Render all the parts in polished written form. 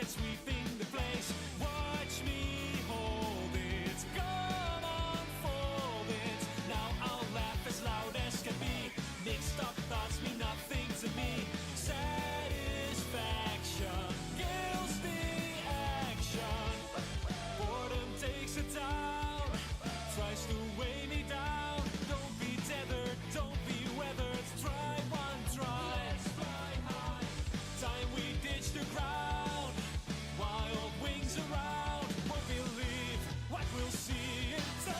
and sweeping the place. Watch me hold it, come unfold it. Now I'll laugh as loud as can be. Mixed up thoughts mean nothing to me. Satisfaction kills the action. Boredom takes it down, tries to weigh me down. Don't be tethered, don't be weathered. Try one try. Let's fly high. Time we ditch the ground. Wild wings around. Won't believe what we'll see in time.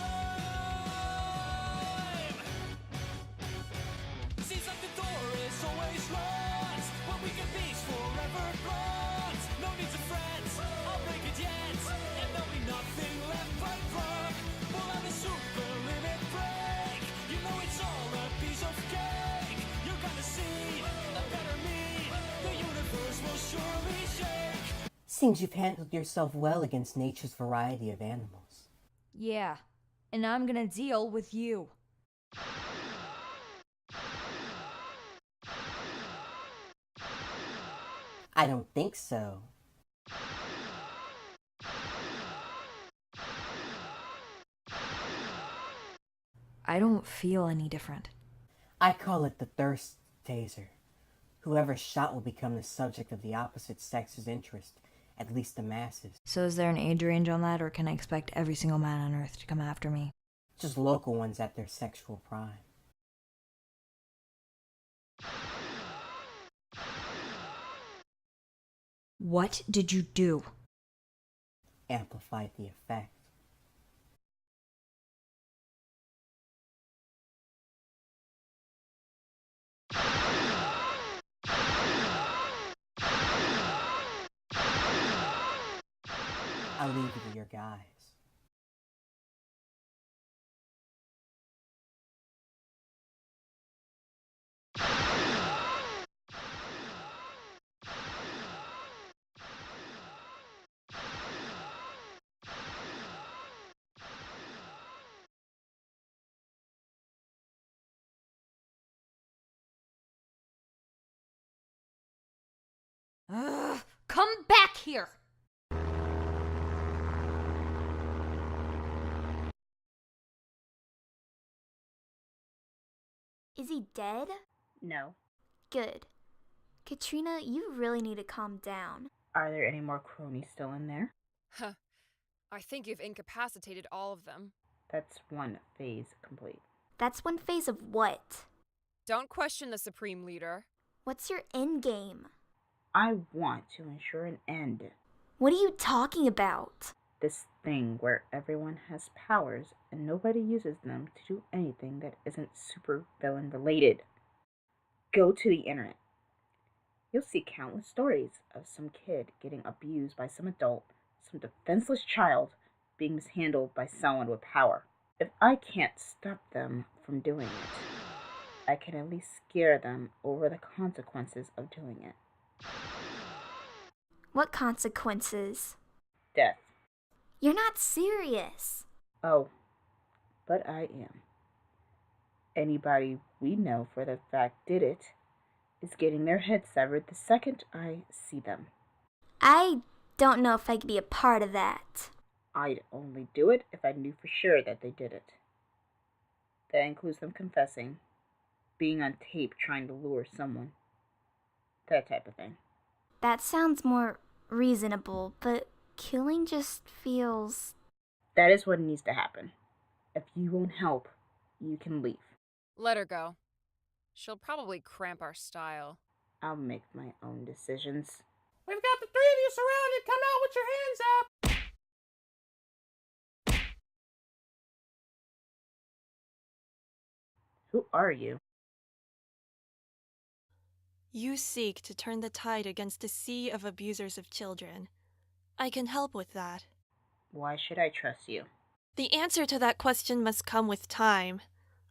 Seems like the door is always locked. What we can be is forever blocked. No need to fret, I'll break it yet. And there'll be nothing left but rock. We'll have a super limit break. You know it's all a piece of cake. You're gonna see a better me. The universe will surely shake. Seems you've handled yourself well against nature's variety of animals. Yeah, and I'm gonna deal with you. I don't think so. I don't feel any different. I call it the thirst taser. Whoever shot will become the subject of the opposite sex's interest, at least the masses. So is there an age range on that, or can I expect every single man on Earth to come after me? Just local ones at their sexual prime. What did you do? Amplified the effect. I'll leave it to your guys. Come back here! Is he dead? No. Good. Katrina, you really need to calm down. Are there any more cronies still in there? Huh. I think you've incapacitated all of them. That's one phase complete. That's one phase of what? Don't question the Supreme Leader. What's your end game? I want to ensure an end. What are you talking about? This thing where everyone has powers and nobody uses them to do anything that isn't super villain related. Go to the internet. You'll see countless stories of some kid getting abused by some adult, some defenseless child being mishandled by someone with power. If I can't stop them from doing it, I can at least scare them over the consequences of doing it. What consequences? Death. You're not serious. Oh, but I am. Anybody we know for the fact did it is getting their head severed the second I see them. I don't know if I could be a part of that. I'd only do it if I knew for sure that they did it. That includes them confessing, being on tape trying to lure someone. That type of thing. That sounds more reasonable, but killing just feels... That is what needs to happen. If you won't help, you can leave. Let her go. She'll probably cramp our style. I'll make my own decisions. We've got the three of you surrounded. Come out with your hands up. Who are you? You seek to turn the tide against a sea of abusers of children. I can help with that. Why should I trust you? The answer to that question must come with time.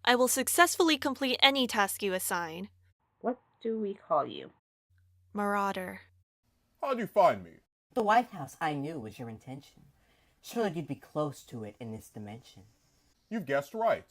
I will successfully complete any task you assign. What do we call you? Marauder. How'd you find me? The White House I knew was your intention. Surely you'd be close to it in this dimension. You've guessed right.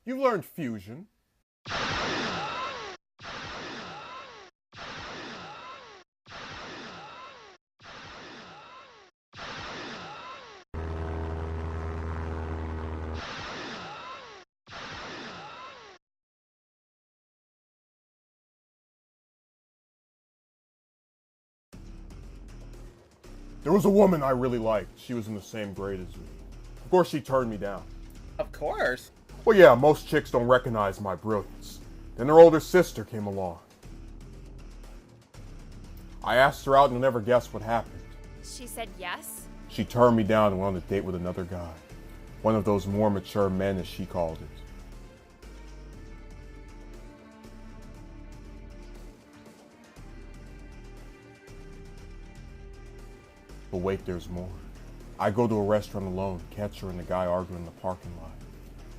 You've learned fusion. There was a woman I really liked. She was in the same grade as me. Of course, she turned me down. Of course. Well, yeah, most chicks don't recognize my brilliance. Then her older sister came along. I asked her out and you'll never guess what happened. She said yes? She turned me down and went on a date with another guy. One of those more mature men, as she called it. But wait, there's more. I go to a restaurant alone, catch her and the guy arguing in the parking lot,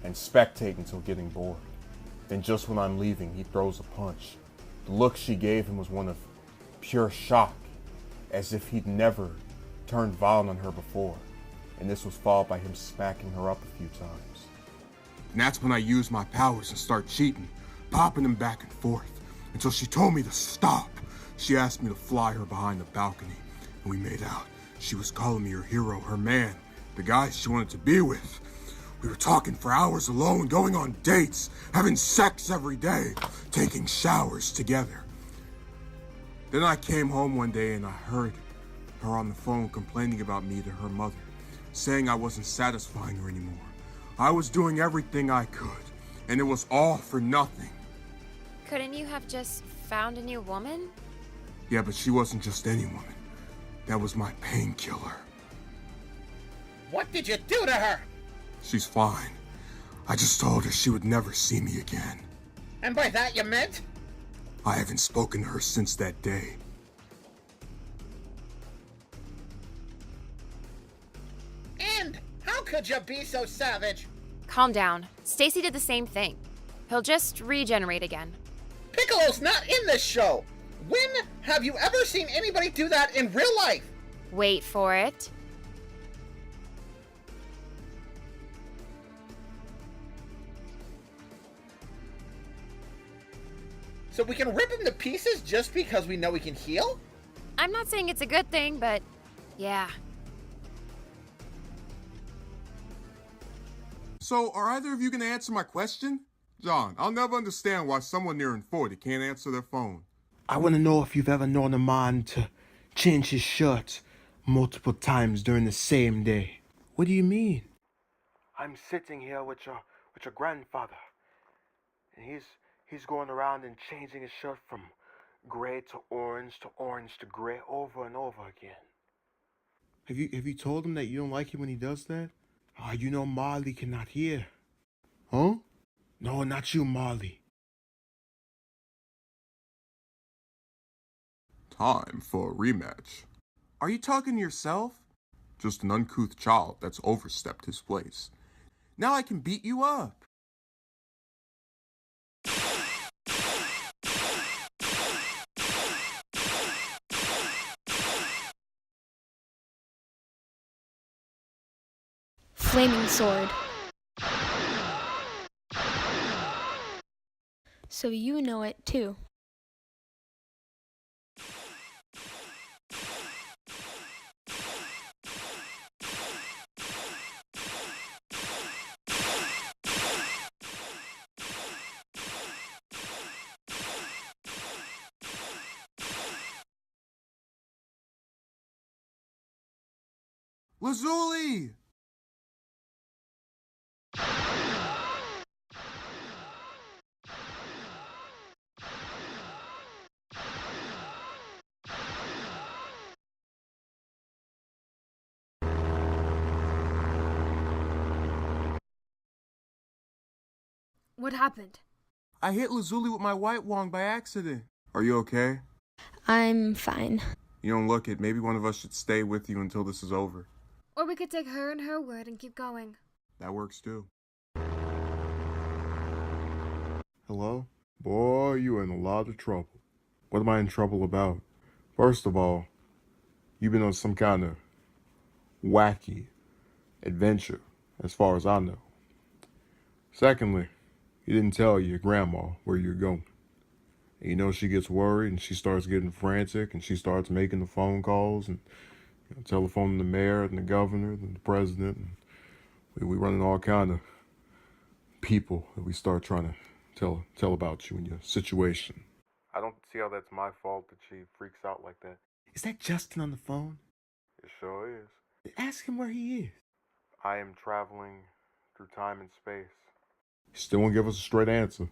and spectate until getting bored. Then just when I'm leaving, he throws a punch. The look she gave him was one of pure shock, as if he'd never turned violent on her before. And this was followed by him smacking her up a few times. And that's when I used my powers and start cheating, popping them back and forth, until she told me to stop. She asked me to fly her behind the balcony, and we made out. She was calling me her hero, her man, the guy she wanted to be with. We were talking for hours alone, going on dates, having sex every day, taking showers together. Then I came home one day and I heard her on the phone complaining about me to her mother, saying I wasn't satisfying her anymore. I was doing everything I could, and it was all for nothing. Couldn't you have just found a new woman? Yeah, but she wasn't just any woman. That was my painkiller. What did you do to her? She's fine. I just told her she would never see me again. And by that you meant? I haven't spoken to her since that day. And how could you be so savage? Calm down. Stacy did the same thing. He'll just regenerate again. Piccolo's not in this show. When have you ever seen anybody do that in real life? Wait for it. So we can rip him to pieces just because we know he can heal? I'm not saying it's a good thing, but yeah. So, are either of you going to answer my question? John, I'll never understand why someone nearing 40 can't answer their phone. I want to know if you've ever known a man to change his shirt multiple times during the same day. What do you mean? I'm sitting here with your grandfather, and he's going around and changing his shirt from gray to orange to gray over and over again. Have you told him that you don't like him when he does that? You know Marley cannot hear. Huh? No, not you, Marley. Time for a rematch. Are you talking to yourself? Just an uncouth child that's overstepped his place. Now I can beat you up. Flaming sword. So you know it too. Lazuli! What happened? I hit Lazuli with my white wand by accident. Are you okay? I'm fine. You don't look it. Maybe one of us should stay with you until this is over. Or we could take her and her word and keep going. That works too. Hello? Boy, you in a lot of trouble. What am I in trouble about? First of all, you've been on some kind of wacky adventure, as far as I know. Secondly, You didn't tell your grandma where you're going. And you know she gets worried and she starts getting frantic and she starts making the phone calls and telephoning the mayor and the governor and the president. And we running all kind of people that we start trying to tell about you and your situation. I don't see how that's my fault that she freaks out like that. Is that Justin on the phone? It sure is. Ask him where he is. I am traveling through time and space. He still won't give us a straight answer.